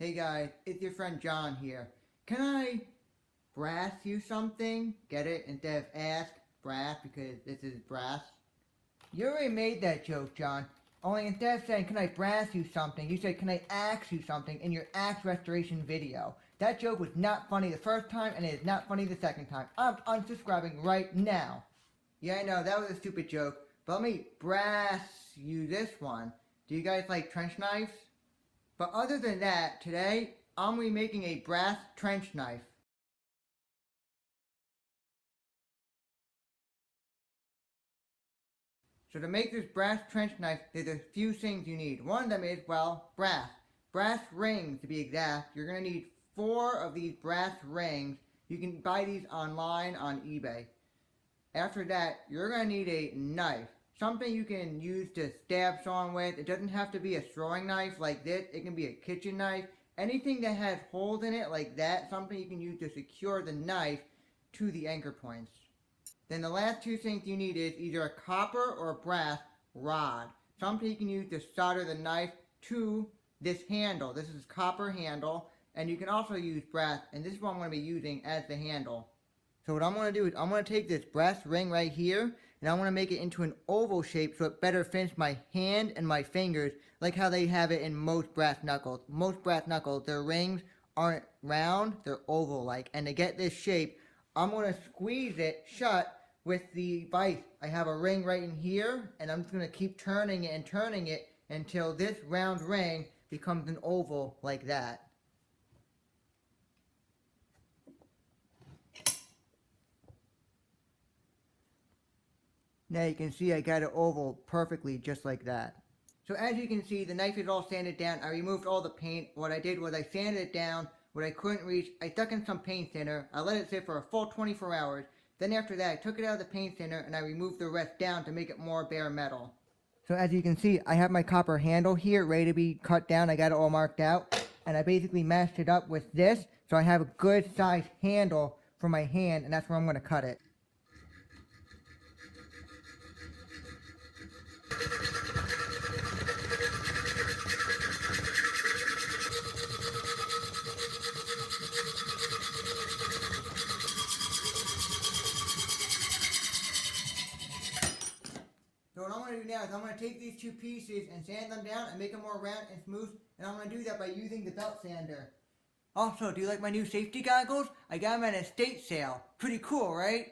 Hey guys, it's your friend John here. Can I brass you something? Get it? Instead of ask, brass, because this is brass. You already made that joke, John. Only instead of saying, can I brass you something, you said, can I axe you something in your axe restoration video. That joke was not funny the first time, and it is not funny the second time. I'm unsubscribing right now. Yeah, I know, that was a stupid joke, but let me brass you this one. Do you guys like trench knives? But other than that, today, I'm remaking a brass trench knife. So to make this brass trench knife, there's a few things you need. One of them is, well, brass. Brass rings, to be exact. You're going to need 4 of these brass rings. You can buy these online on eBay. After that, you're going to need a knife. Something you can use to stab someone with. It doesn't have to be a throwing knife like this. It can be a kitchen knife. Anything that has holes in it like that, something you can use to secure the knife to the anchor points. Then the last 2 things you need is either a copper or a brass rod. Something you can use to solder the knife to this handle. This is copper handle, and you can also use brass, and this is what I'm going to be using as the handle. So what I'm going to do is I'm going to take this brass ring right here, and I'm going to make it into an oval shape so it better fits my hand and my fingers, like how they have it in most brass knuckles. Most brass knuckles, their rings aren't round, they're oval-like. And to get this shape, I'm going to squeeze it shut with the vise. I have a ring right in here, and I'm just going to keep turning it and turning it until this round ring becomes an oval like that. Now you can see I got it oval perfectly just like that. So as you can see, the knife is all sanded down. I removed all the paint. What I did was I sanded it down. What I couldn't reach, I stuck in some paint thinner. I let it sit for a full 24 hours. Then after that, I took it out of the paint thinner and I removed the rest down to make it more bare metal. So as you can see, I have my copper handle here ready to be cut down. I got it all marked out. And I basically mashed it up with this. So I have a good sized handle for my hand, and that's where I'm going to cut it. So what I'm going to do now is I'm going to take these 2 pieces and sand them down and make them more round and smooth. And I'm going to do that by using the belt sander. Also, do you like my new safety goggles? I got them at an estate sale. Pretty cool, right?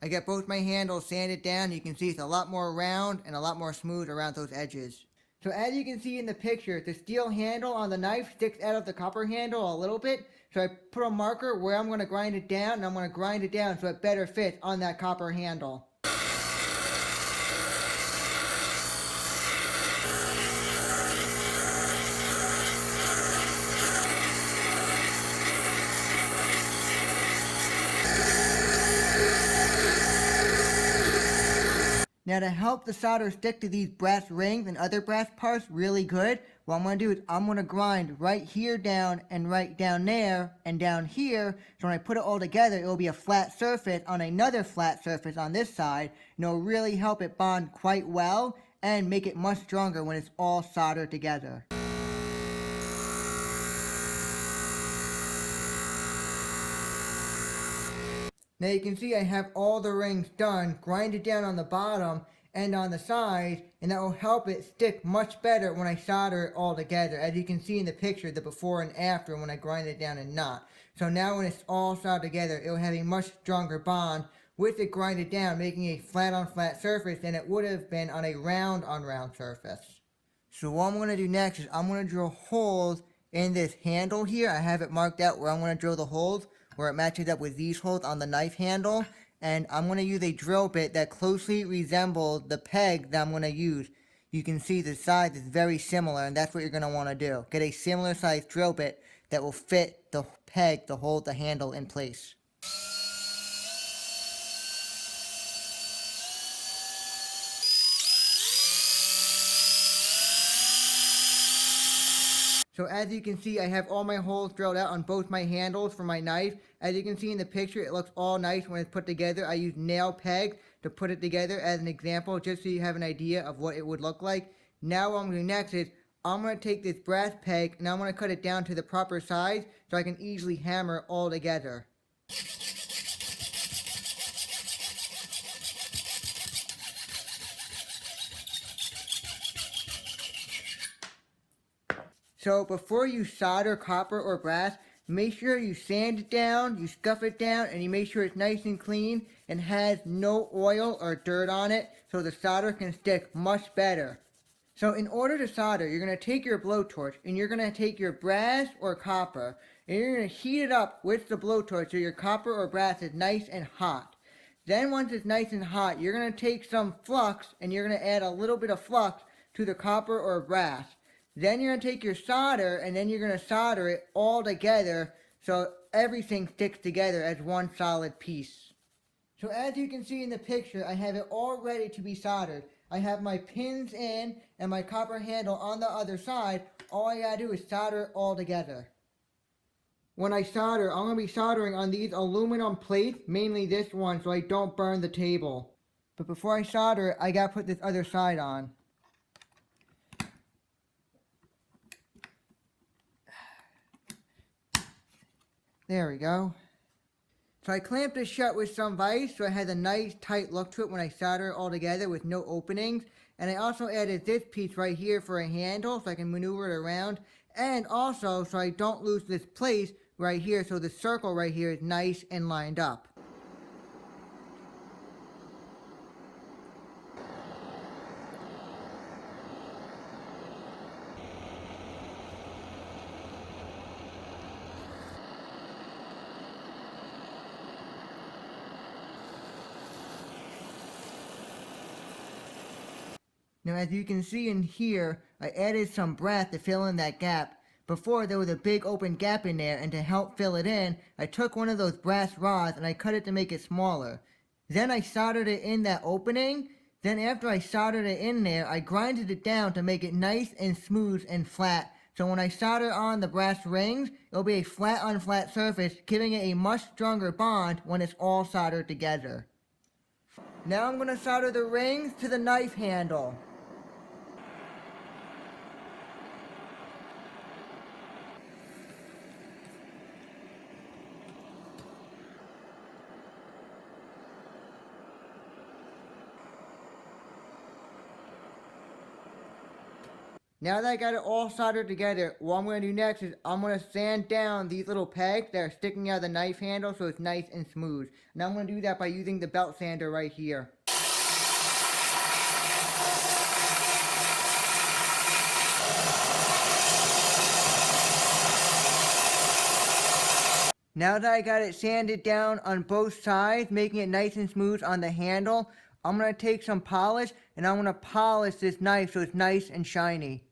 I got both my handles sanded down. You can see it's a lot more round and a lot more smooth around those edges. So as you can see in the picture, the steel handle on the knife sticks out of the copper handle a little bit. So I put a marker where I'm going to grind it down, and I'm going to grind it down so it better fits on that copper handle. Now to help the solder stick to these brass rings and other brass parts really good, what I'm going to do is I'm going to grind right here down and right down there and down here. So when I put it all together, it will be a flat surface on another flat surface on this side. And it will really help it bond quite well and make it much stronger when it's all soldered together. Now you can see I have all the rings done, grinded down on the bottom and on the sides, and that will help it stick much better when I solder it all together. As you can see in the picture, the before and after when I grind it down and not. So now when it's all soldered together, it will have a much stronger bond with it grinded down, making a flat on flat surface than it would have been on a round on round surface. So what I'm going to do next is I'm going to drill holes in this handle here. I have it marked out where I'm going to drill the holes, where it matches up with these holes on the knife handle. And I'm going to use a drill bit that closely resembles the peg that I'm going to use. You can see the size is very similar, and that's what you're going to want to do. Get a similar sized drill bit that will fit the peg to hold the handle in place. So as you can see, I have all my holes drilled out on both my handles for my knife. As you can see in the picture, it looks all nice when it's put together. I use nail pegs to put it together as an example, just so you have an idea of what it would look like. Now what I'm going to do next is, I'm going to take this brass peg and I'm going to cut it down to the proper size so I can easily hammer it all together. So before you solder copper or brass, make sure you sand it down, you scuff it down, and you make sure it's nice and clean and has no oil or dirt on it so the solder can stick much better. So in order to solder, you're going to take your blowtorch and you're going to take your brass or copper and you're going to heat it up with the blowtorch so your copper or brass is nice and hot. Then once it's nice and hot, you're going to take some flux and you're going to add a little bit of flux to the copper or brass. Then you're going to take your solder and then you're going to solder it all together so everything sticks together as one solid piece. So as you can see in the picture, I have it all ready to be soldered. I have my pins in and my copper handle on the other side. All I gotta do is solder it all together. When I solder, I'm going to be soldering on these aluminum plates, mainly this one, so I don't burn the table. But before I solder it, I gotta put this other side on. There we go. So I clamped it shut with some vise so it has a nice tight look to it when I solder it all together with no openings. And I also added this piece right here for a handle so I can maneuver it around. And also so I don't lose this place right here so the circle right here is nice and lined up. Now as you can see in here, I added some brass to fill in that gap. Before there was a big open gap in there, and to help fill it in, I took one of those brass rods and I cut it to make it smaller. Then I soldered it in that opening. Then after I soldered it in there, I grinded it down to make it nice and smooth and flat. So when I solder on the brass rings, it'll be a flat on flat surface, giving it a much stronger bond when it's all soldered together. Now I'm going to solder the rings to the knife handle. Now that I got it all soldered together, what I'm going to do next is I'm going to sand down these little pegs that are sticking out of the knife handle so it's nice and smooth. And I'm going to do that by using the belt sander right here. Now that I got it sanded down on both sides, making it nice and smooth on the handle, I'm going to take some polish and I'm going to polish this knife so it's nice and shiny.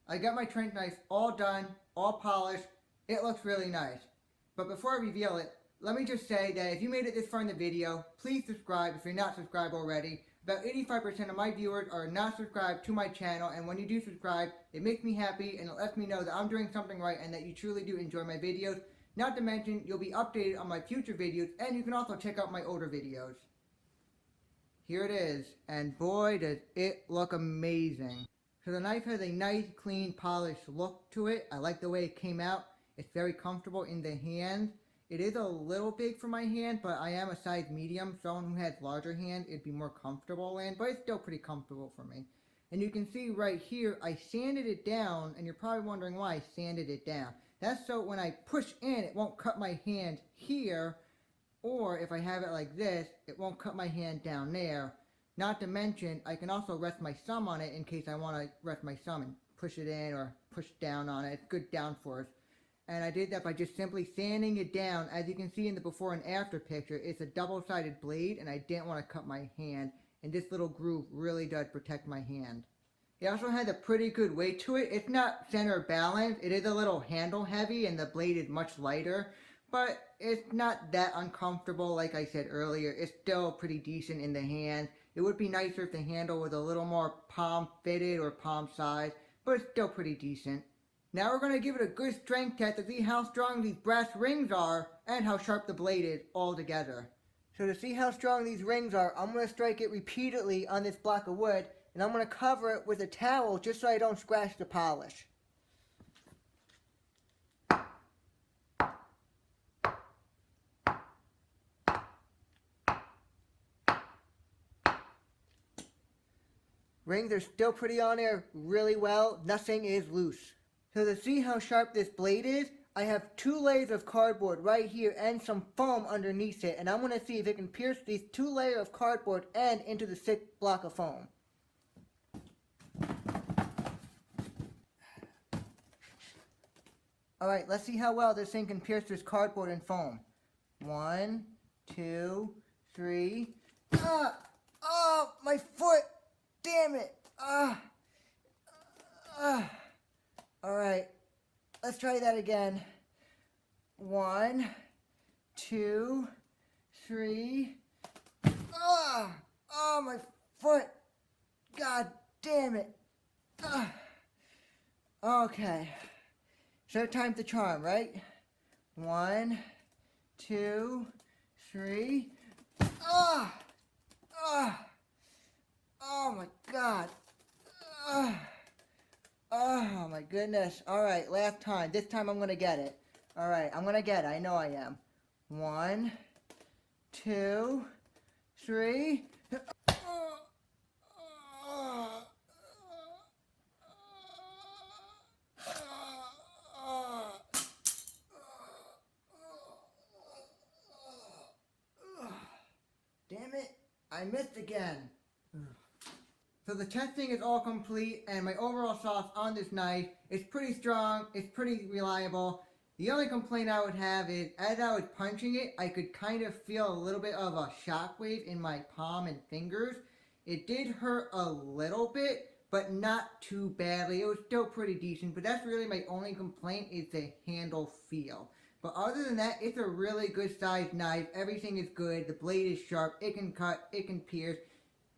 I got my trench knife all done, all polished. It looks really nice. But before I reveal it, let me just say that if you made it this far in the video, please subscribe if you're not subscribed already. About 85% of my viewers are not subscribed to my channel, and when you do subscribe, it makes me happy and it lets me know that I'm doing something right and that you truly do enjoy my videos. Not to mention, you'll be updated on my future videos, and you can also check out my older videos. Here it is, and boy does it look amazing. So the knife has a nice, clean, polished look to it. I like the way it came out. It's very comfortable in the hand. It is a little big for my hand, but I am a size medium. Someone who has larger hands, it'd be more comfortable in, but it's still pretty comfortable for me. And you can see right here, I sanded it down, and you're probably wondering why I sanded it down. That's so when I push in, it won't cut my hand here, or if I have it like this, it won't cut my hand down there. Not to mention, I can also rest my thumb on it in case I want to rest my thumb and push it in or push down on it. It's good downforce. And I did that by just simply sanding it down. As you can see in the before and after picture, it's a double-sided blade, and I didn't want to cut my hand. And this little groove really does protect my hand. It also has a pretty good weight to it. It's not center balanced. It is a little handle heavy and the blade is much lighter. But it's not that uncomfortable like I said earlier. It's still pretty decent in the hand. It would be nicer if the handle was a little more palm fitted or palm size. But it's still pretty decent. Now we're going to give it a good strength test to see how strong these brass rings are and how sharp the blade is all together. So to see how strong these rings are, I'm going to strike it repeatedly on this block of wood, and I'm going to cover it with a towel just so I don't scratch the polish. Rings are still pretty on there really well. Nothing is loose. So to see how sharp this blade is, I have 2 layers of cardboard right here and some foam underneath it. And I'm going to see if it can pierce these 2 layers of cardboard and into the thick block of foam. Alright, let's see how well this thing can pierce this cardboard and foam. 1, 2, 3. Ah! Oh, my foot! Damn it! Alright, let's try that again. 1, 2, 3. Oh, my foot! God damn it! Okay. Third time's the charm, right? 1, 2, 3. Oh my God. Oh my goodness. Alright, last time. This time I'm going to get it. Alright, I'm going to get it. I know I am. 1, 2, 3. Damn it, I missed again. So the testing is all complete, and my overall thoughts on this knife is pretty strong, it's pretty reliable. The only complaint I would have is, as I was punching it, I could kind of feel a little bit of a shockwave in my palm and fingers. It did hurt a little bit, but not too badly. It was still pretty decent, but that's really my only complaint is the handle feel. But other than that, it's a really good sized knife. Everything is good. The blade is sharp. It can cut. It can pierce.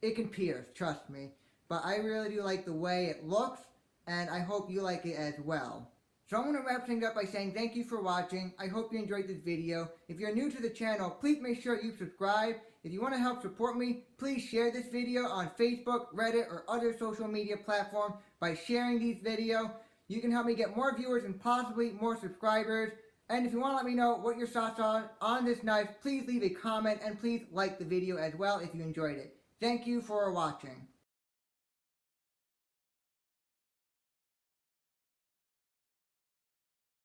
It can pierce, trust me. But I really do like the way it looks, and I hope you like it as well. So I'm going to wrap things up by saying thank you for watching. I hope you enjoyed this video. If you're new to the channel, please make sure you subscribe. If you want to help support me, please share this video on Facebook, Reddit, or other social media platforms by sharing these videos. You can help me get more viewers and possibly more subscribers. And if you want to let me know what your thoughts are on this knife, please leave a comment and please like the video as well if you enjoyed it. Thank you for watching.